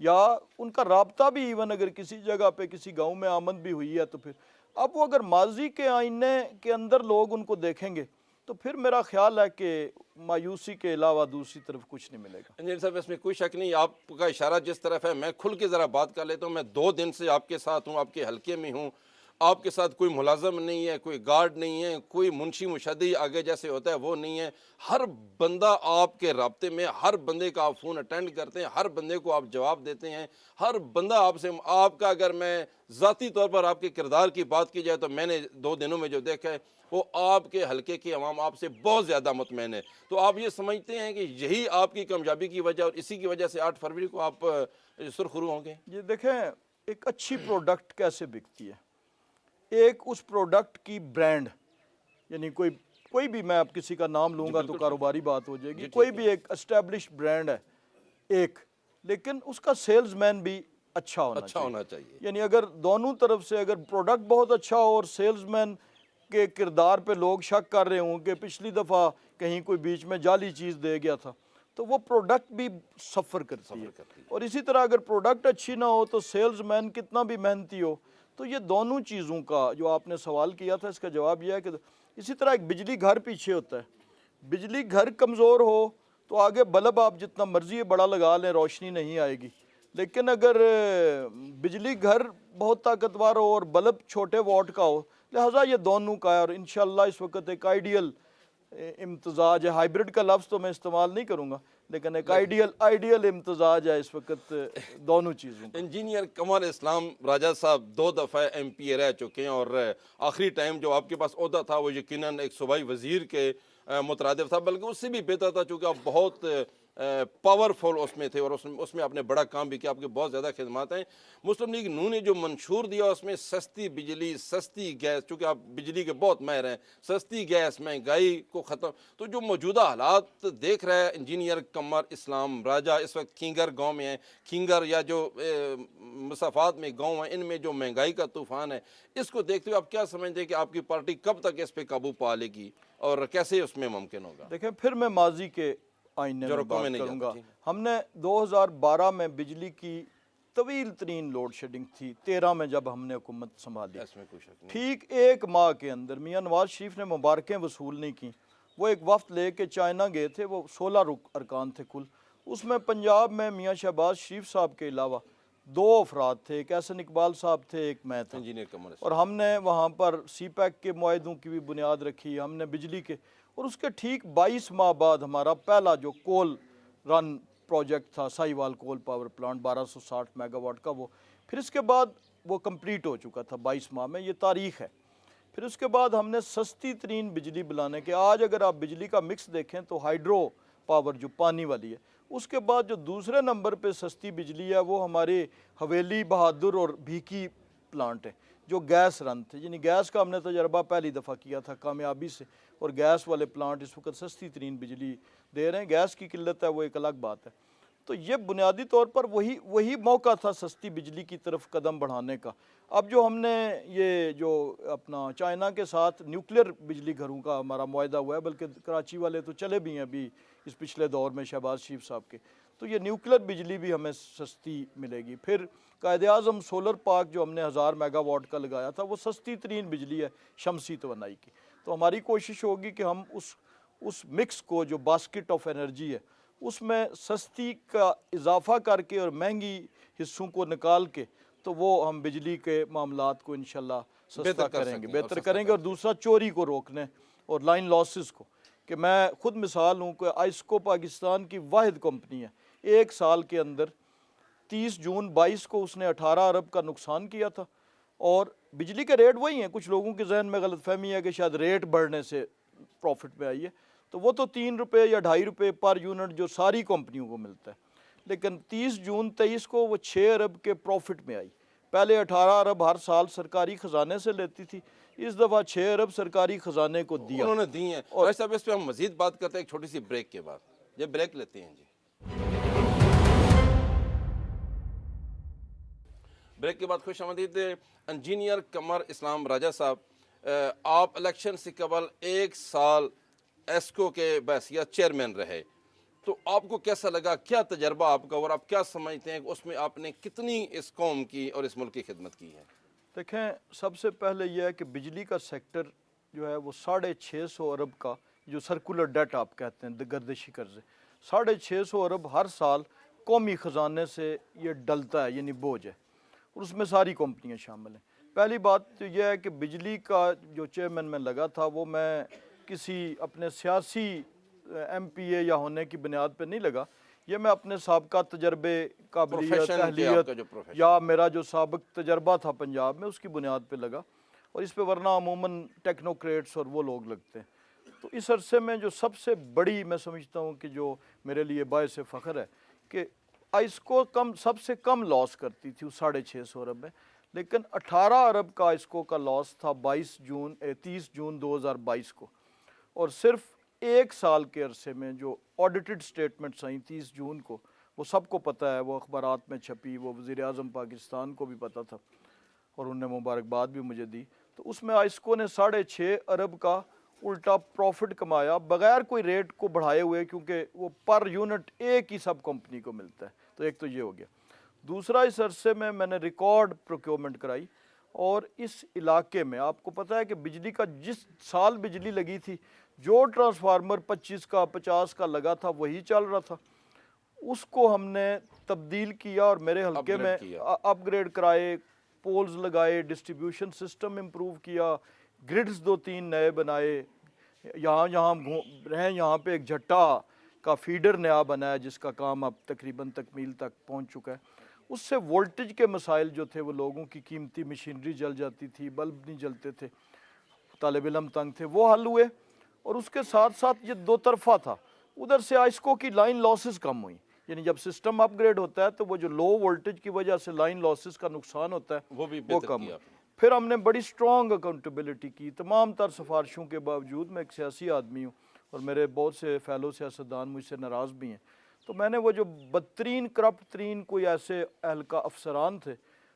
یا ان کا رابطہ بھی ایون اگر کسی جگہ پہ کسی گاؤں میں آمد بھی ہوئی ہے تو پھر اب وہ اگر ماضی کے آئینے کے اندر لوگ ان کو دیکھیں گے تو پھر میرا خیال ہے کہ مایوسی کے علاوہ دوسری طرف کچھ نہیں ملے گا۔ انجینئر صاحب اس میں کوئی شک نہیں، آپ کا اشارہ جس طرف ہے میں کھل کے ذرا بات کر لیتا ہوں۔ میں 2 دن سے آپ کے ساتھ ہوں، آپ کے حلقے میں ہوں، آپ کے ساتھ کوئی ملازم نہیں ہے، کوئی گارڈ نہیں ہے، کوئی منشی مشدی آگے جیسے ہوتا ہے وہ نہیں ہے، ہر بندہ آپ کے رابطے میں، ہر بندے کا آپ فون اٹینڈ کرتے ہیں، ہر بندے کو آپ جواب دیتے ہیں، ہر بندہ آپ سے، آپ کا اگر میں ذاتی طور پر آپ کے کردار کی بات کی جائے تو میں نے 2 دنوں میں جو دیکھا ہے وہ آپ کے حلقے کی عوام آپ سے بہت زیادہ مطمئن ہے۔ تو آپ یہ سمجھتے ہیں کہ یہی آپ کی کامیابی کی وجہ اور اسی کی وجہ سے 8 فروری کو آپ سرخرو ہوں گے؟ یہ دیکھیں ایک اچھی پروڈکٹ کیسے بکتی ہے، ایک اس پروڈکٹ کی برانڈ، یعنی کوئی بھی میں اب کسی کا نام لوں گا تو کاروباری بات ہو جائے گی، کوئی بھی ایک اسٹیبلش برانڈ ہے ایک، لیکن اس کا سیلز مین بھی اچھا ہونا چاہیے۔ یعنی اگر دونوں طرف سے اگر پروڈکٹ بہت اچھا ہو اور سیلز مین کے کردار پہ لوگ شک کر رہے ہوں کہ پچھلی دفعہ کہیں کوئی بیچ میں جعلی چیز دے گیا تھا تو وہ پروڈکٹ بھی سفر کرتی ہے۔ اور اسی طرح اگر پروڈکٹ اچھی نہ ہو تو سیلز مین کتنا بھی محنتی ہو، تو یہ دونوں چیزوں کا جو آپ نے سوال کیا تھا اس کا جواب یہ ہے کہ اسی طرح ایک بجلی گھر پیچھے ہوتا ہے، بجلی گھر کمزور ہو تو آگے بلب آپ جتنا مرضی بڑا لگا لیں روشنی نہیں آئے گی، لیکن اگر بجلی گھر بہت طاقتور ہو اور بلب چھوٹے واٹ کا ہو، لہٰذا یہ دونوں کا ہے۔ اور انشاءاللہ اس وقت ایک آئیڈیل امتزاج ہے، ہائیبرڈ کا لفظ تو میں استعمال نہیں کروں گا لیکن ایک آئیڈیل امتزاج ہے اس وقت دونوں چیزوں کا۔ انجینئر قمر اسلام راجہ صاحب 2 دفعہ ایم پی اے رہ چکے ہیں اور آخری ٹائم جو آپ کے پاس عہدہ تھا وہ یقیناً ایک صوبائی وزیر کے مترادف تھا، بلکہ اس سے بھی بہتر تھا چونکہ آپ بہت پاورفل اس میں تھے اور اس میں آپ نے بڑا کام بھی کیا، آپ کے بہت زیادہ خدمات ہیں۔ مسلم لیگ نون نے جو منشور دیا اس میں سستی بجلی، سستی گیس، چونکہ آپ بجلی کے بہت ماہر ہیں، سستی گیس، مہنگائی کو ختم، تو جو موجودہ حالات دیکھ رہا ہے انجینئر قمر اسلام راجہ اس وقت کھینگر گاؤں میں ہیں، کھینگر یا جو مسافات میں گاؤں ہیں ان میں جو مہنگائی کا طوفان ہے، اس کو دیکھتے ہوئے آپ کیا سمجھتے ہیں کہ آپ کی پارٹی کب تک اس پہ قابو پا لے گی اور کیسے اس میں ممکن ہوگا؟ دیکھیں پھر میں ماضی کے آئینے میں بات کروں گا۔ ہم نے 2012 میں بجلی کی طویل ترین لوڈ شیڈنگ تھی، 13 میں جب ہم نے حکومت سنبھالی، ٹھیک 1 ماہ کے اندر میاں نواز شریف نے مبارکیں وصول نہیں کی، وہ ایک وفد لے کے چائنا گئے تھے، وہ 16 ارکان تھے کل، اس میں پنجاب میں میاں شہباز شریف صاحب کے علاوہ 2 افراد تھے، ایک احسن اقبال صاحب تھے، ایک میں تھا، اور ہم نے وہاں پر سی پیک کے معاہدوں کی بھی بنیاد رکھی، ہم نے بجلی کے، اور اس کے ٹھیک 22 ماہ بعد ہمارا پہلا جو کول رن پروجیکٹ تھا Sahiwal coal power plant 1260 megawatt کا، وہ پھر اس کے بعد وہ کمپلیٹ ہو چکا تھا 22 ماہ میں، یہ تاریخ ہے۔ پھر اس کے بعد ہم نے سستی ترین بجلی بلانے کے، آج اگر آپ بجلی کا مکس دیکھیں تو ہائیڈرو پاور جو پانی والی ہے، اس کے بعد جو دوسرے نمبر پہ سستی بجلی ہے وہ ہمارے حویلی، بہادر اور بھیکی پلانٹ ہے جو گیس رن تھے، یعنی گیس کا ہم نے تجربہ پہلی دفعہ کیا تھا کامیابی سے، اور گیس والے پلانٹ اس وقت سستی ترین بجلی دے رہے ہیں۔ گیس کی قلت ہے وہ ایک الگ بات ہے، تو یہ بنیادی طور پر وہی موقع تھا سستی بجلی کی طرف قدم بڑھانے کا۔ اب جو ہم نے یہ جو اپنا چائنا کے ساتھ نیوکلیر بجلی گھروں کا ہمارا معاہدہ ہوا ہے، بلکہ کراچی والے تو چلے بھی ہیں ابھی اس پچھلے دور میں شہباز شریف صاحب کے، تو یہ نیوکلیر بجلی بھی ہمیں سستی ملے گی۔ پھر قائد اعظم سولر پارک جو ہم نے 1000 میگا واٹ کا لگایا تھا وہ سستی ترین بجلی ہے شمسی توانائی کی، تو ہماری کوشش ہوگی کہ ہم اس مکس کو جو باسکٹ آف انرجی ہے اس میں سستی کا اضافہ کر کے اور مہنگی حصوں کو نکال کے تو وہ ہم بجلی کے معاملات کو انشاءاللہ سستا کریں گے، بہتر کریں گے، اور دوسرا چوری کو روکنے اور لائن لاسز کو، کہ میں خود مثال ہوں کہ آئسکو پاکستان کی واحد کمپنی ہے، 1 سال کے اندر 30 جون 22 کو اس نے 18 ارب کا نقصان کیا تھا، اور بجلی کے ریٹ وہی ہیں، کچھ لوگوں کے ذہن میں غلط فہمی ہے کہ شاید ریٹ بڑھنے سے پروفٹ میں آئی ہے، تو وہ تو 3 روپے یا 2.5 روپے پر یونٹ جو ساری کمپنیوں کو ملتا ہے، لیکن 30 جون 23 کو وہ 6 ارب کے پروفٹ میں آئی، پہلے 18 ارب ہر سال سرکاری خزانے سے لیتی تھی، اس دفعہ 6 ارب سرکاری خزانے کو دیا، انہوں نے دی ہیں۔ اور صاحب اس پہ ہم مزید بات کرتے ہیں ایک چھوٹی سی بریک کے بعد، یہ بریک لیتے ہیں جی۔ بریک کے بعد خوش آمدید انجینئر قمر اسلام راجہ صاحب، آپ الیکشن سے قبل 1 سال ایسکو کے بحیثیت چیئرمین رہے، تو آپ کو کیسا لگا, کیا تجربہ آپ کا, اور آپ کیا سمجھتے ہیں کہ اس میں آپ نے کتنی اس قوم کی اور اس ملک کی خدمت کی ہے؟ دیکھیں, سب سے پہلے یہ ہے کہ بجلی کا سیکٹر جو ہے وہ 650 ارب کا, جو سرکولر ڈیٹ آپ کہتے ہیں, گردشی قرضے, 650 ارب ہر سال قومی خزانے سے یہ ڈلتا ہے, یعنی بوجھ ہے, اور اس میں ساری کمپنیاں شامل ہیں. پہلی بات تو یہ ہے کہ بجلی کا جو چیئرمین میں لگا تھا وہ میں کسی اپنے سیاسی ایم پی اے یا ہونے کی بنیاد پہ نہیں لگا, یہ میں اپنے سابقہ تجربے, قابلیت, پروفیشن کے آپ اہلیت کا جو پروفیشن, یا میرا جو سابق تجربہ تھا پنجاب میں, اس کی بنیاد پہ لگا. اور اس پہ ورنہ عموماً ٹیکنوکریٹس اور وہ لوگ لگتے ہیں. تو اس عرصے میں جو سب سے بڑی میں سمجھتا ہوں کہ جو میرے لیے باعث فخر ہے کہ آئسکو سب سے کم لاس کرتی تھی اس 650 ارب میں, لیکن 18 ارب کا آئسکو کا لاس تھا 30 جون 2022 کو. اور صرف ایک سال کے عرصے میں جو آڈیٹڈ سٹیٹمنٹس آئیں 30 جون کو, وہ سب کو پتہ ہے, وہ اخبارات میں چھپی, وہ وزیر اعظم پاکستان کو بھی پتہ تھا اور انہوں نے مبارکباد بھی مجھے دی. تو اس میں آئسکو نے 6.5 ارب کا الٹا پروفٹ کمایا بغیر کوئی ریٹ کو بڑھائے ہوئے, کیونکہ وہ پر یونٹ ایک ہی سب کمپنی کو ملتا ہے. تو ایک تو یہ ہو گیا. دوسرا, اس عرصے میں نے ریکارڈ پروکیورمنٹ کرائی, اور اس علاقے میں آپ کو پتہ ہے کہ بجلی کا جس سال بجلی لگی تھی, جو ٹرانسفارمر 25 کا 50 کا لگا تھا وہی چل رہا تھا, اس کو ہم نے تبدیل کیا اور میرے حلقے میں اپ گریڈ کرائے, پولز لگائے, ڈسٹریبیوشن سسٹم امپروو کیا, گرڈز 2-3 نئے بنائے. یہاں رہیں, یہاں پہ ایک جھٹا کا فیڈر نیا بنا ہے جس کا کام اب تقریباً تکمیل تک پہنچ چکا ہے. اس سے وولٹیج کے مسائل جو تھے, وہ لوگوں کی قیمتی مشینری جل جاتی تھی, بلب نہیں جلتے تھے, طالب علم تنگ تھے, وہ حل ہوئے. اور اس کے ساتھ ساتھ یہ دو طرفہ تھا, ادھر سے آئسکو کی لائن لاسز کم ہوئی, یعنی جب سسٹم اپ گریڈ ہوتا ہے تو وہ جو لو وولٹیج کی وجہ سے لائن لاسز کا نقصان ہوتا ہے وہ کم ہوا. پھر ہم نے بڑی سٹرونگ اکاؤنٹیبلٹی کی. تمام تر سفارشوں کے باوجود, میں ایک سیاسی آدمی ہوں اور میرے بہت سے فیلو سیاستدان مجھ سے ناراض بھی ہیں, تو میں نے وہ جو بدترین کرپٹ ترین کوئی ایسے اہلکا افسران تھے,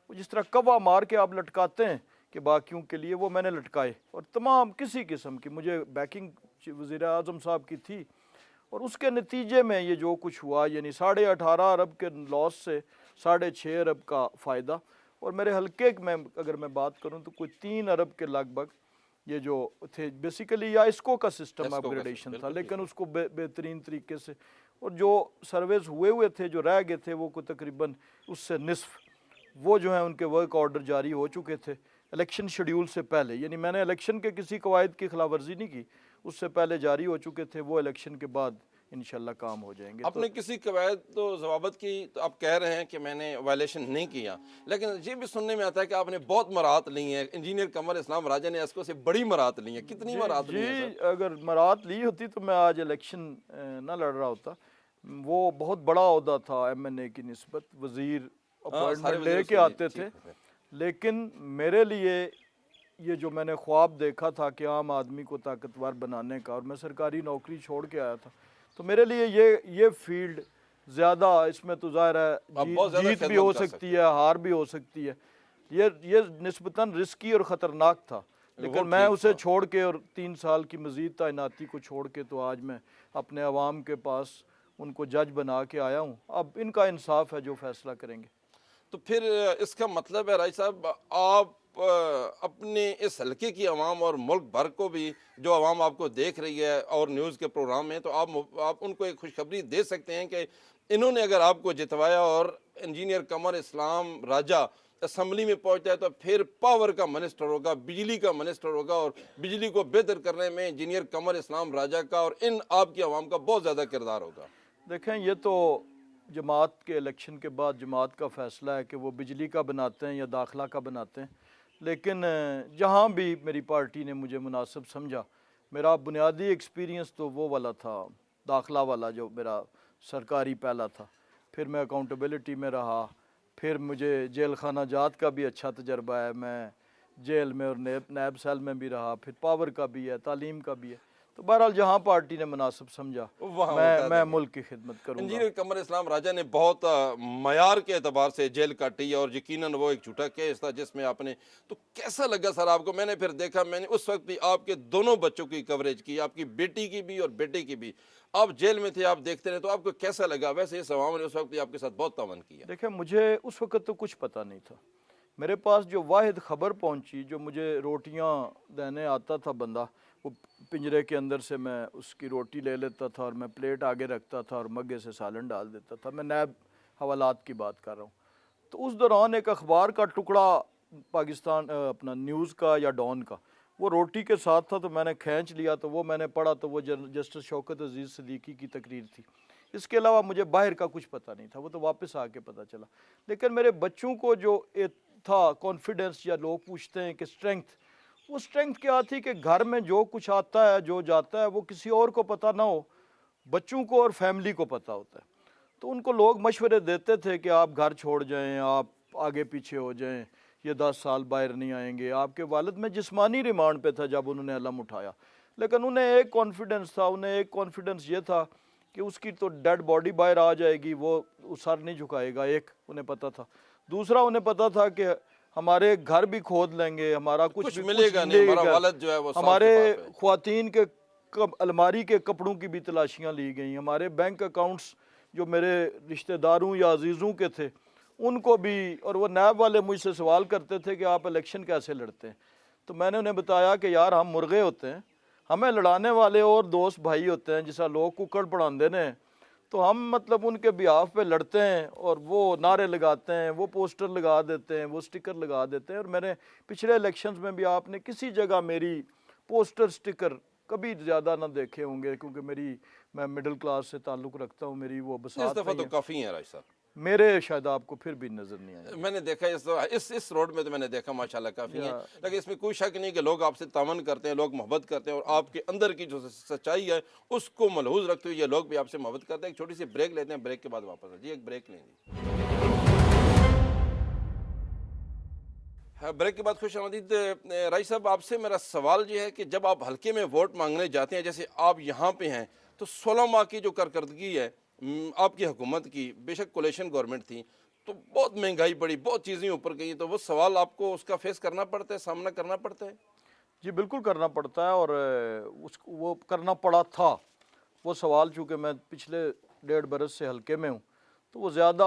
وہ جس طرح کوا مار کے آپ لٹکاتے ہیں کہ باقیوں کے لیے, وہ میں نے لٹکائے. اور تمام کسی قسم کی مجھے بیکنگ وزیر اعظم صاحب کی تھی, اور اس کے نتیجے میں یہ جو کچھ ہوا, یعنی 18.5 ارب کے لاس سے 6.5 ارب کا فائدہ. اور میرے حلقے میں اگر میں بات کروں تو کوئی 3 ارب کے لگ بھگ یہ جو تھے, بیسیکلی یہ آئسکو کا سسٹم اپ گریڈیشن تھا, لیکن اس کو بہترین طریقے سے, اور جو سرویز ہوئے تھے, جو رہ گئے تھے, وہ کوئی تقریباً اس سے نصف, وہ جو ہیں ان کے ورک آرڈر جاری ہو چکے تھے الیکشن شیڈیول سے پہلے. یعنی میں نے الیکشن کے کسی قواعد کی خلاف ورزی نہیں کی, اس سے پہلے جاری ہو چکے تھے, وہ الیکشن کے بعد انشاءاللہ کام ہو جائیں گے. آپ نے کسی قواعد تو ضوابط کی, تو آپ کہہ رہے ہیں کہ میں نے وائلیشن نہیں کیا, لیکن یہ بھی سننے میں آتا ہے کہ آپ نے بہت مراعات لی ہیں. انجینئر قمر اسلام راجہ نے ایسکو سے بڑی مراعات لی ہیں, کتنی مراعات لی ہیں سر؟ اگر مراعات لی ہوتی تو میں آج الیکشن نہ لڑ رہا ہوتا. وہ بہت بڑا عہدہ تھا ایم این اے کی نسبت, وزیر اپوائنٹمنٹ لے کے آتے تھے, لیکن میرے لیے یہ جو میں نے خواب دیکھا تھا کہ عام آدمی کو طاقتور بنانے کا, اور میں سرکاری نوکری چھوڑ کے آیا تھا, تو میرے لیے یہ فیلڈ زیادہ, اس میں تو ظاہر ہے جیت بھی ہو سکتی ہے, ہار بھی ہو سکتی ہے, یہ نسبتاً رسکی اور خطرناک تھا. لیکن میں اسے چھوڑ کے, اور 3 سال کی مزید تعیناتی کو چھوڑ کے, تو آج میں اپنے عوام کے پاس ان کو جج بنا کے آیا ہوں. اب ان کا انصاف ہے جو فیصلہ کریں گے. تو پھر اس کا مطلب ہے راج صاحب, آپ اپنے اس حلقے کی عوام اور ملک بھر کو بھی, جو عوام آپ کو دیکھ رہی ہے اور نیوز کے پروگرام میں, تو آپ ان کو ایک خوشخبری دے سکتے ہیں کہ انہوں نے اگر آپ کو جتوایا اور انجینئر قمر اسلام راجہ اسمبلی میں پہنچتا ہے, تو پھر پاور کا منسٹر ہوگا, بجلی کا منسٹر ہوگا, اور بجلی کو بہتر کرنے میں انجینئر قمر اسلام راجہ کا اور ان آپ کی عوام کا بہت زیادہ کردار ہوگا. دیکھیں, یہ تو جماعت کے الیکشن کے بعد جماعت کا فیصلہ ہے کہ وہ بجلی کا بناتے ہیں یا داخلہ کا بناتے ہیں, لیکن جہاں بھی میری پارٹی نے مجھے مناسب سمجھا, میرا بنیادی ایکسپیرینس تو وہ والا تھا, داخلہ والا, جو میرا سرکاری پہلا تھا. پھر میں اکاؤنٹیبلٹی میں رہا, پھر مجھے جیل خانہ جات کا بھی اچھا تجربہ ہے, میں جیل میں اور نیب سیل میں بھی رہا, پھر پاور کا بھی ہے, تعلیم کا بھی ہے. تو بہرحال جہاں پارٹی نے مناسب سمجھا وہاں میں ملک کی خدمت کروں گا۔ انجینئر قمر اسلام راجہ نے بہت معیار کے اعتبار سے جیل کاٹی اور یقیناً وہ ایک جھوٹا کیس تھا جس میں آپ نے، تو کیسا لگا سر آپ کو؟ میں نے پھر دیکھا، میں نے اس وقت بھی آپ کے دونوں بچوں کی کوریج کی، آپ کی بیٹی کی بھی اور بیٹے کی بھی، آپ جیل میں تھے، آپ دیکھتے رہے، تو آپ کو کیسا لگا؟ ویسے اس عوام نے اس وقت بھی آپ کے ساتھ بہت تعاون کیا۔ دیکھیں مجھے اس وقت تو کچھ پتہ نہیں تھا، میرے پاس جو واحد خبر پہنچی، جو مجھے روٹیاں دینے آتا تھا بندہ، وہ پنجرے کے اندر سے میں اس کی روٹی لے لیتا تھا اور میں پلیٹ آگے رکھتا تھا اور مگے سے سالن ڈال دیتا تھا، میں نیب حوالات کی بات کر رہا ہوں۔ تو اس دوران ایک اخبار کا ٹکڑا پاکستان اپنا نیوز کا یا ڈان کا، وہ روٹی کے ساتھ تھا، تو میں نے کھینچ لیا، تو وہ میں نے پڑھا، تو وہ جسٹس شوکت عزیز صدیقی کی تقریر تھی۔ اس کے علاوہ مجھے باہر کا کچھ پتہ نہیں تھا، وہ تو واپس آ کے پتہ چلا۔ لیکن میرے بچوں کو جو تھا کانفیڈنس، یا لوگ پوچھتے ہیں کہ اسٹرینگتھ، وہ اسٹرینگتھ کیا تھی کہ گھر میں جو کچھ آتا ہے، جو جاتا ہے، وہ کسی اور کو پتہ نہ ہو، بچوں کو اور فیملی کو پتہ ہوتا ہے۔ تو ان کو لوگ مشورے دیتے تھے کہ آپ گھر چھوڑ جائیں، آپ آگے پیچھے ہو جائیں، یہ 10 سال باہر نہیں آئیں گے۔ آپ کے والد میں جسمانی ریمانڈ پہ تھا جب انہوں نے علم اٹھایا، لیکن انہیں ایک کانفیڈنس تھا، انہیں ایک کانفیڈنس یہ تھا کہ اس کی تو ڈیڈ باڈی باہر آ جائے گی، وہ سر نہیں جھکائے گا، ایک انہیں پتہ تھا۔ دوسرا انہیں پتہ تھا کہ ہمارے گھر بھی کھود لیں گے، ہمارا کچھ بھی ملے گا نہیں، ہمارا والد جو ہے وہ صاف ہمارے شفاف ہے۔ خواتین کے الماری کے کپڑوں کی بھی تلاشیاں لی گئیں، ہمارے بینک اکاؤنٹس جو میرے رشتہ داروں یا عزیزوں کے تھے ان کو بھی، اور وہ نیب والے مجھ سے سوال کرتے تھے کہ آپ الیکشن کیسے لڑتے ہیں؟ تو میں نے انہیں بتایا کہ یار ہم مرغے ہوتے ہیں، ہمیں لڑانے والے اور دوست بھائی ہوتے ہیں، جسا لوگ ککڑ پڑھاندے نے، تو ہم مطلب ان کے بیہاف پہ لڑتے ہیں اور وہ نعرے لگاتے ہیں، وہ پوسٹر لگا دیتے ہیں، وہ سٹیکر لگا دیتے ہیں۔ اور میں نے پچھلے الیکشنز میں بھی آپ نے کسی جگہ میری پوسٹر سٹیکر کبھی زیادہ نہ دیکھے ہوں گے، کیونکہ میں مڈل کلاس سے تعلق رکھتا ہوں، میری وہ اس بساط دفعہ نہیں تو ہے۔ کافی ہیں راج صاحب، میرے شاید آپ کو پھر بھی نظر نہیں آئے۔ میں نے دیکھا اس روڈ میں تو میں نے دیکھا ماشاءاللہ کافی ہیں، لیکن اس میں کوئی شک نہیں کہ لوگ آپ سے تعاون کرتے ہیں، لوگ محبت کرتے ہیں، اور آپ کے اندر کی جو سچائی ہے اس کو ملحوظ رکھتے ہوئے یہ لوگ بھی آپ سے محبت کرتے ہیں۔ ایک چھوٹی سی بریک لیتے ہیں، بریک کے بعد واپس جی ایک بریک لیں جی۔ بریک کے بعد خوش آمدید رائس صاحب، آپ سے میرا سوال یہ ہے کہ جب آپ حلقے میں ووٹ مانگنے جاتے ہیں، جیسے آپ یہاں پہ ہیں، تو 16 ماہ کی جو کارکردگی ہے آپ کی حکومت کی، بے شک کولیشن گورنمنٹ تھی، تو بہت مہنگائی بڑھی، بہت چیزیں اوپر گئی، تو وہ سوال آپ کو اس کا فیس کرنا پڑتا ہے، سامنا کرنا پڑتا ہے؟ جی بالکل کرنا پڑتا ہے، اور وہ کرنا پڑا تھا۔ وہ سوال چونکہ میں پچھلے 1.5 برس سے حلقے میں ہوں، تو وہ زیادہ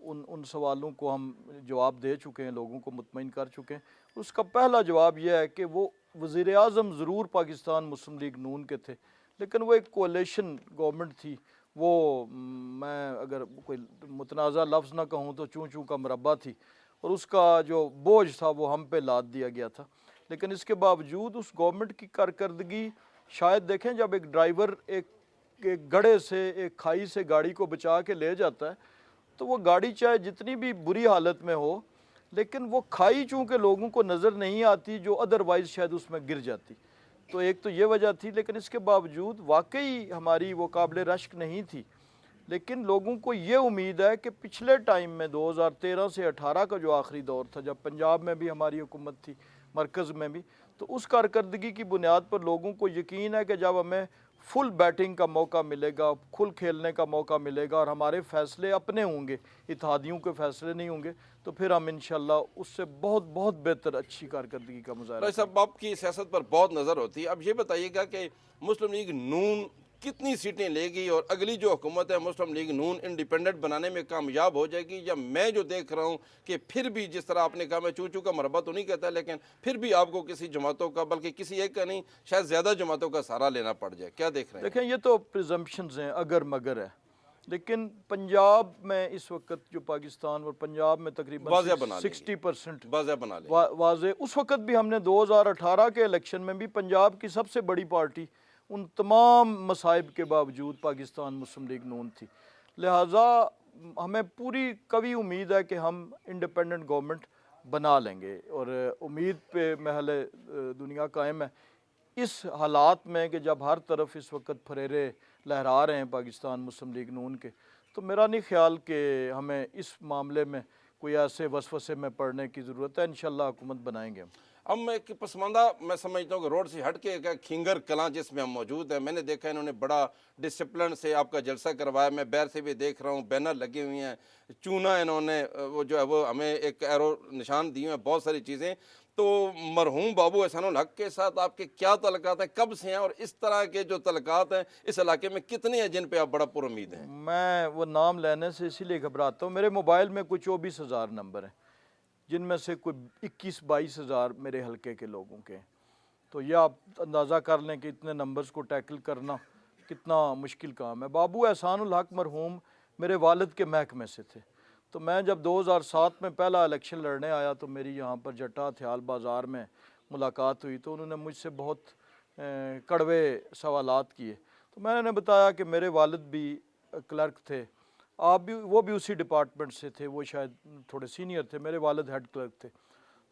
ان سوالوں کو ہم جواب دے چکے ہیں، لوگوں کو مطمئن کر چکے ہیں۔ اس کا پہلا جواب یہ ہے کہ وہ وزیر اعظم ضرور پاکستان مسلم لیگ نون کے تھے، لیکن وہ ایک کولیشن گورنمنٹ تھی، وہ میں اگر کوئی متنازع لفظ نہ کہوں تو چوں چوں کا مربع تھی، اور اس کا جو بوجھ تھا وہ ہم پہ لاد دیا گیا تھا۔ لیکن اس کے باوجود اس گورنمنٹ کی کارکردگی، شاید دیکھیں جب ایک ڈرائیور ایک گڑھے سے، ایک کھائی سے گاڑی کو بچا کے لے جاتا ہے، تو وہ گاڑی چاہے جتنی بھی بری حالت میں ہو، لیکن وہ کھائی چونکہ لوگوں کو نظر نہیں آتی جو ادروائز شاید اس میں گر جاتی، تو ایک تو یہ وجہ تھی۔ لیکن اس کے باوجود واقعی ہماری وہ قابل رشک نہیں تھی، لیکن لوگوں کو یہ امید ہے کہ پچھلے ٹائم میں 2013 سے 18 کا جو آخری دور تھا، جب پنجاب میں بھی ہماری حکومت تھی، مرکز میں بھی، تو اس کارکردگی کی بنیاد پر لوگوں کو یقین ہے کہ جب ہمیں فل بیٹنگ کا موقع ملے گا، کھل کھیلنے کا موقع ملے گا، اور ہمارے فیصلے اپنے ہوں گے، اتحادیوں کے فیصلے نہیں ہوں گے، تو پھر ہم انشاءاللہ اس سے بہت بہت بہتر اچھی کارکردگی کا مظاہرہ راج صاحب، آپ کی سیاست پر بہت نظر ہوتی ہے، اب یہ بتائیے گا کہ مسلم لیگ نون کتنی سیٹیں لے گی، اور اگلی جو حکومت ہے مسلم لیگ نون انڈیپینڈنٹ بنانے میں کامیاب ہو جائے گی، یا میں جو دیکھ رہا ہوں کہ پھر بھی جس طرح آپ نے کہا، میں چوچو کا مربع تو نہیں کہتا، لیکن پھر بھی آپ کو کسی جماعتوں کا، بلکہ کسی ایک کا نہیں، شاید زیادہ جماعتوں کا سہارا لینا پڑ جائے، کیا دیکھ رہے ہیں؟ دیکھیں یہ تو پریزمپشنز ہیں، اگر مگر ہے، لیکن پنجاب میں اس وقت جو پاکستان اور پنجاب میں تقریباً واضح بنا لیں گے، 60% واضح بنا لیں گے۔ واضح، اس وقت بھی ہم نے 2018 کے الیکشن میں بھی پنجاب کی سب سے بڑی پارٹی ان تمام مصائب کے باوجود پاکستان مسلم لیگ نون تھی، لہٰذا ہمیں پوری قوی امید ہے کہ ہم انڈیپینڈنٹ گورنمنٹ بنا لیں گے، اور امید پہ محل دنیا قائم ہے۔ اس حالات میں کہ جب ہر طرف اس وقت پھریرے لہرا رہے ہیں پاکستان مسلم لیگ نون کے، تو میرا نہیں خیال کہ ہمیں اس معاملے میں کوئی ایسے وسوسے میں پڑنے کی ضرورت ہے، انشاءاللہ حکومت بنائیں گے ہم۔ اب میں ایک پسماندہ میں سمجھتا ہوں کہ روڈ سے ہٹ کے ایک کھینگر کلاں جس میں ہم موجود ہیں، میں نے دیکھا انہوں نے بڑا ڈسپلن سے آپ کا جلسہ کروایا، میں باہر سے بھی دیکھ رہا ہوں بینر لگے ہوئے ہیں، چونا انہوں نے وہ جو ہے وہ ہمیں ایک ایرو نشان دیے ہیں، بہت ساری چیزیں. تو مرحوم بابو احسان الحق کے ساتھ آپ کے کیا تعلقات ہیں، کب سے ہیں، اور اس طرح کے جو تعلقات ہیں اس علاقے میں کتنے ہیں جن پہ آپ بڑا پر امید ہیں؟ میں وہ نام لینے سے اسی لیے گھبراتا ہوں. میرے موبائل میں کچھ 24,000 نمبر ہیں، جن میں سے کوئی 21-22,000 میرے حلقے کے لوگوں کے ہیں. تو یہ آپ اندازہ کر لیں کہ اتنے نمبرز کو ٹیکل کرنا کتنا مشکل کام ہے. بابو احسان الحق مرحوم میرے والد کے محکمے سے تھے. تو میں جب 2007 میں پہلا الیکشن لڑنے آیا تو میری یہاں پر جٹا تھیال بازار میں ملاقات ہوئی. تو انہوں نے مجھ سے بہت کڑوے سوالات کیے. تو میں نے بتایا کہ میرے والد بھی کلرک تھے، آپ بھی، وہ بھی اسی ڈپارٹمنٹ سے تھے، وہ شاید تھوڑے سینئر تھے، میرے والد ہیڈ کلرک تھے.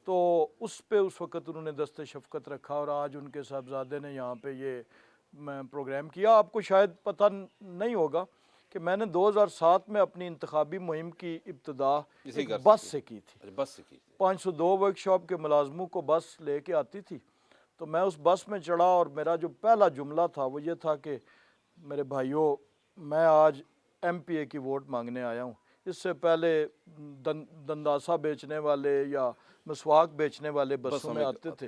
تو اس پہ اس وقت انہوں نے دست شفقت رکھا اور آج ان کے صاحبزادے نے یہاں پہ یہ پروگرام کیا. آپ کو شاید پتہ نہیں ہوگا کہ میں نے 2007 میں اپنی انتخابی مہم کی ابتدا ایک بس سے کی تھی. بس سے کی 502 ورک شاپ کے ملازموں کو بس لے کے آتی تھی. تو میں اس بس میں چڑھا اور میرا جو پہلا جملہ تھا وہ یہ تھا کہ میرے بھائیوں، میں آج ایم پی اے کی ووٹ مانگنے آیا ہوں. اس سے پہلے دنداسا بیچنے والے یا مسواک بیچنے والے بسوں میں آتے تھے،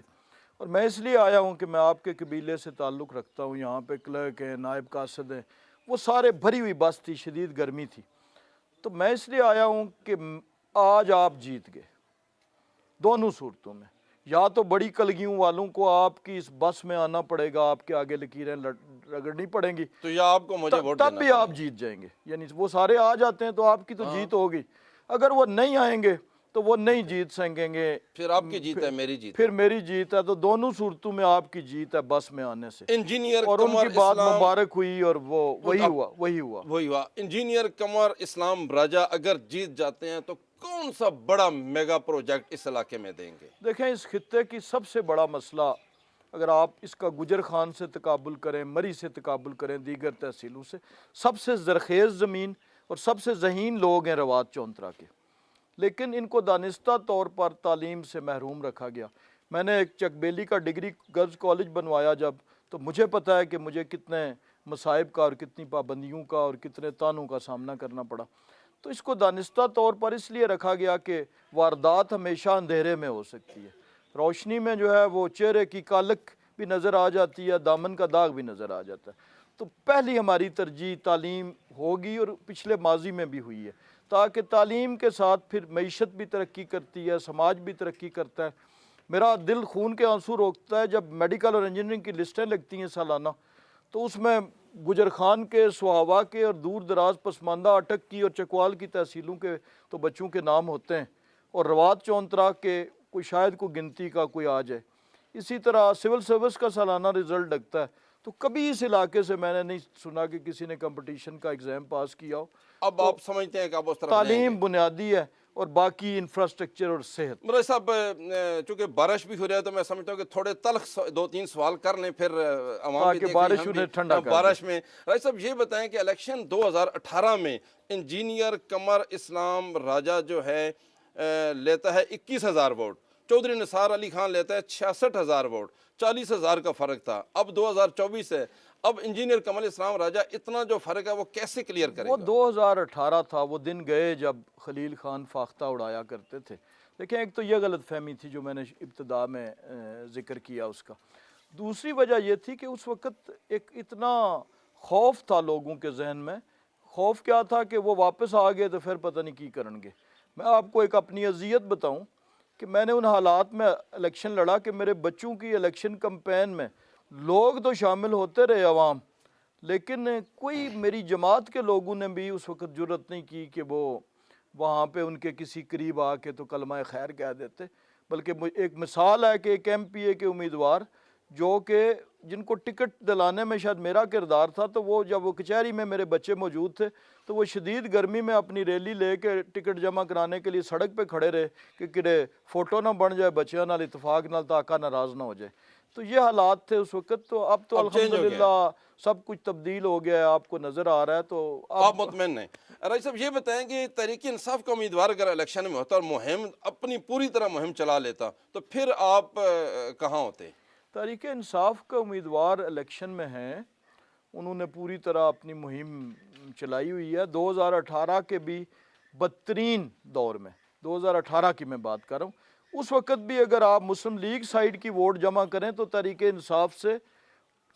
اور میں اس لیے آیا ہوں کہ میں آپ کے قبیلے سے تعلق رکھتا ہوں. یہاں پہ کلرک ہیں، نائب قاصد ہیں، وہ سارے بھری ہوئی بس تھی، شدید گرمی تھی. تو میں اس لیے آیا ہوں کہ آج آپ جیت گئے دونوں صورتوں میں. یا تو بڑی کلگیوں والوں کو آپ کی اس بس میں آنا پڑے گا، آپ کے آگے لکیریں رگڑنی پڑیں گی، تو یا آپ کو مجھے ووٹ تب دینا بھی آپ جیت جائیں گے. یعنی وہ سارے آ جاتے ہیں تو آپ کی تو جیت ہوگی. اگر وہ نہیں آئیں گے تو وہ نہیں جیت سکیں گے. پھر آپ کی جیت ہے، میری جیت ہے. پھر میری جیت ہے. تو دونوں صورتوں میں آپ کی جیت ہے بس میں آنے سے. انجینئر اور ان قمر کی بات اسلام مبارک ہوئی اور وہ وہی ہوا. انجینئر قمر اسلام راجہ اگر جیت جاتے ہیں تو کون سا بڑا میگا پروجیکٹ اس علاقے میں دیں گے؟ دیکھیں، اس خطے کی سب سے بڑا مسئلہ، اگر آپ اس کا گجر خان سے تقابل کریں، مری سے تقابل کریں، دیگر تحصیلوں سے، سب سے زرخیز زمین اور سب سے ذہین لوگ ہیں روات چونترا کے. لیکن ان کو دانستہ طور پر تعلیم سے محروم رکھا گیا. میں نے ایک چک بیلی کا ڈگری گرلز کالج بنوایا جب، تو مجھے پتہ ہے کہ مجھے کتنے مصائب کا اور کتنی پابندیوں کا اور کتنے تانوں کا سامنا کرنا پڑا. تو اس کو دانستہ طور پر اس لیے رکھا گیا کہ واردات ہمیشہ اندھیرے میں ہو سکتی ہے، روشنی میں جو ہے وہ چہرے کی کالک بھی نظر آ جاتی ہے، دامن کا داغ بھی نظر آ جاتا ہے. تو پہلی ہماری ترجیح تعلیم ہوگی اور پچھلے ماضی میں بھی ہوئی ہے، تاکہ تعلیم کے ساتھ پھر معیشت بھی ترقی کرتی ہے، سماج بھی ترقی کرتا ہے. میرا دل خون کے آنسو روکتا ہے جب میڈیکل اور انجینئرنگ کی لسٹیں لگتی ہیں سالانہ، تو اس میں گجر خان کے، سہاوا کے اور دور دراز پسماندہ اٹک کی اور چکوال کی تحصیلوں کے تو بچوں کے نام ہوتے ہیں، اور روات چونترا کے کوئی شاید کوئی گنتی کا کوئی آ جائے. اسی طرح سول سروس کا سالانہ رزلٹ لگتا ہے. تو کبھی اس علاقے سے میں نے نہیں سنا کہ کسی نے کمپٹیشن کا ایگزام پاس کیا ہو. اب آپ سمجھتے ہیں کہ آپ اس طرف جائیں گے؟ تعلیم بنیادی ہے اور باقی انفراسٹرکچر اور صحت. مرزا صاحب، چونکہ بارش بھی ہو رہا ہے تو میں سمجھتا ہوں کہ تھوڑے تلخ 2-3 سوال کر لیں، پھر عوام بھی تاکہ دیکھ لیں، بارش ہم انہیں بھی ٹھنڈا کر دے. بارش میں. راجہ صاحب یہ بتائیں کہ الیکشن 2018 میں انجینئر قمر اسلام راجہ جو ہے لیتا ہے 21,000 ووٹ، چودھری نثار علی خان لیتا ہے 66,000 ووٹ، 40,000 کا فرق تھا. اب 2024 ہے، اب انجینئر قمر اسلام راجہ اتنا جو فرق ہے وہ کیسے کلیئر کرے وہ گا؟ 2018 تھا، وہ دن گئے جب خلیل خان فاختہ اڑایا کرتے تھے. لیکن ایک تو یہ غلط فہمی تھی جو میں نے ابتدا میں ذکر کیا اس کا. دوسری وجہ یہ تھی کہ اس وقت ایک اتنا خوف تھا لوگوں کے ذہن میں. خوف کیا تھا کہ وہ واپس آ گئے تو پھر پتہ نہیں کی کرن گے. میں آپ کو ایک اپنی اذیت بتاؤں کہ میں نے ان حالات میں الیکشن لڑا کہ میرے بچوں کی الیکشن کمپین میں لوگ تو شامل ہوتے رہے عوام، لیکن کوئی میری جماعت کے لوگوں نے بھی اس وقت جرت نہیں کی کہ وہ وہاں پہ ان کے کسی قریب آ کے تو کلمہ خیر کہہ دیتے. بلکہ ایک مثال ہے کہ ایک ایم پی اے کے امیدوار جو کہ جن کو ٹکٹ دلانے میں شاید میرا کردار تھا، تو وہ جب وہ کچہری میں میرے بچے موجود تھے تو وہ شدید گرمی میں اپنی ریلی لے کے ٹکٹ جمع کرانے کے لیے سڑک پہ کھڑے رہے کہ کرے فوٹو نہ بن جائے بچیاں نال اتفاق نال، تاکہ ناراض نہ ہو جائے. تو یہ حالات تھے اس وقت. تو اب تو اب چینج ہو گیا. الحمدللہ سب کچھ تبدیل ہو گیا ہے, آپ کو نظر آ رہا ہے. تو آپ مطمئن ہیں. راجی صاحب یہ بتائیں کہ تحریک انصاف کا امیدوار اگر الیکشن میں ہوتا اور مہم اپنی پوری طرح مہم چلا لیتا تو پھر آپ کہاں ہوتے؟ تحریک انصاف کا امیدوار الیکشن میں ہیں, انہوں نے پوری طرح اپنی مہم چلائی ہوئی ہے. 2018 کے بھی بدترین دور میں, 2018 کی میں بات کر رہا ہوں, اس وقت بھی اگر آپ مسلم لیگ سائیڈ کی ووٹ جمع کریں تو تحریک انصاف سے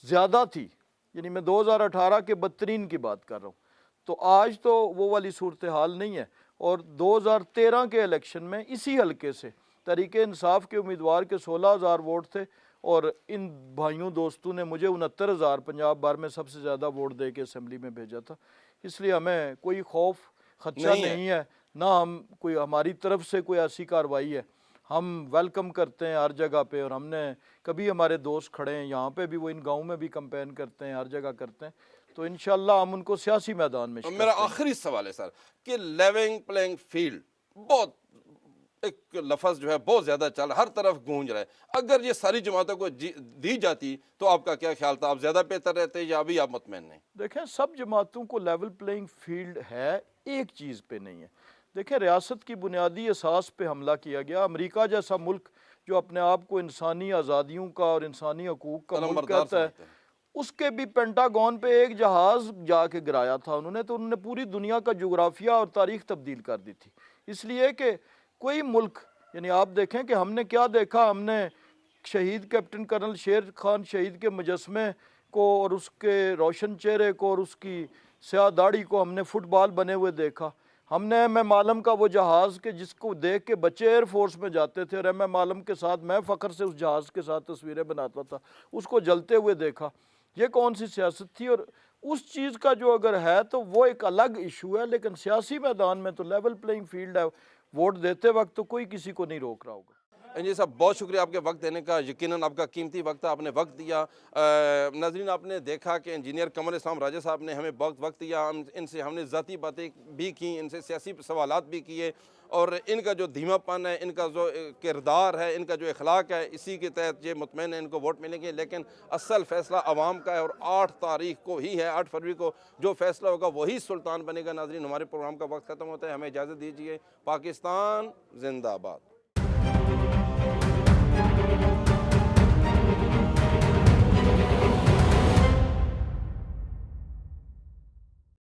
زیادہ تھی. یعنی میں 2018 کے بدترین کی بات کر رہا ہوں. تو آج تو وہ والی صورتحال نہیں ہے. اور 2013 کے الیکشن میں اسی حلقے سے تحریک انصاف کے امیدوار کے 16,000 ووٹ تھے, اور ان بھائیوں دوستوں نے مجھے 69,000 پنجاب بھر میں سب سے زیادہ ووٹ دے کے اسمبلی میں بھیجا تھا. اس لیے ہمیں کوئی خوف خدشہ نہیں ہے, نہ ہم کوئی ہماری طرف سے کوئی ایسی کارروائی ہے. ہم ویلکم کرتے ہیں ہر جگہ پہ, اور ہم نے کبھی ہمارے دوست کھڑے ہیں یہاں پہ بھی, وہ ان گاؤں میں بھی کمپین کرتے ہیں, ہر جگہ کرتے ہیں. تو انشاءاللہ ہم ان کو سیاسی میدان میں میرا آخری سوال ہے سر کہ لیونگ پلینگ فیلڈ بہت ایک لفظ جو ہے بہت زیادہ چل رہا ہے, ہر طرف گونج رہا ہے. اگر یہ ساری جماعتوں کو دی جاتی تو آپ کا کیا خیال تھا؟ آپ زیادہ بہتر رہتے یا ابھی آپ مطمئن نہیں؟ دیکھیں سب جماعتوں کو لیول پلینگ فیلڈ ہے, ایک چیز پہ نہیں ہے. دیکھیں ریاست کی بنیادی اساس پہ حملہ کیا گیا. امریکہ جیسا ملک جو اپنے آپ کو انسانی آزادیوں کا اور انسانی حقوق کا ملک کہتا ہے, اس کے بھی پینٹاگون پہ ایک جہاز جا کے گرایا تھا انہوں نے. تو انہوں نے پوری دنیا کا جغرافیہ اور تاریخ تبدیل کر دی تھی. اس لیے کہ کوئی ملک, یعنی آپ دیکھیں کہ ہم نے کیا دیکھا, ہم نے شہید کیپٹن کرنل شیر خان شہید کے مجسمے کو اور اس کے روشن چہرے کو اور اس کی سیاہ داڑھی کو ہم نے فٹ بال بنے ہوئے دیکھا. ہم نے ایم ایم عالم کا وہ جہاز کہ جس کو دیکھ کے بچے ایئر فورس میں جاتے تھے, اور ایم ایم عالم کے ساتھ میں فخر سے اس جہاز کے ساتھ تصویریں بناتا تھا, اس کو جلتے ہوئے دیکھا. یہ کون سی سیاست تھی؟ اور اس چیز کا جو اگر ہے تو وہ ایک الگ ایشو ہے, لیکن سیاسی میدان میں تو لیول پلینگ فیلڈ ہے. ووٹ دیتے وقت تو کوئی کسی کو نہیں روک رہا ہوگا. انجینئر صاحب بہت شکریہ آپ کے وقت دینے کا, یقیناً آپ کا قیمتی وقت ہے, آپ نے وقت دیا. ناظرین آپ نے دیکھا کہ انجینئر قمر اسلام راجہ صاحب نے ہمیں بہت وقت دیا, ان سے ہم نے ذاتی باتیں بھی کی, ان سے سیاسی سوالات بھی کیے, اور ان کا جو دھیما پن ہے, ان کا جو کردار ہے, ان کا جو اخلاق ہے, اسی کے تحت یہ مطمئن ہے ان کو ووٹ ملیں گے. لیکن اصل فیصلہ عوام کا ہے, اور 8 تاریخ کو ہی ہے, 8 فروری کو جو فیصلہ ہوگا وہی سلطان بنے گا. ناظرین ہمارے پروگرام کا وقت ختم ہوتا ہے, ہمیں اجازت دیجیے. پاکستان زندہ باد.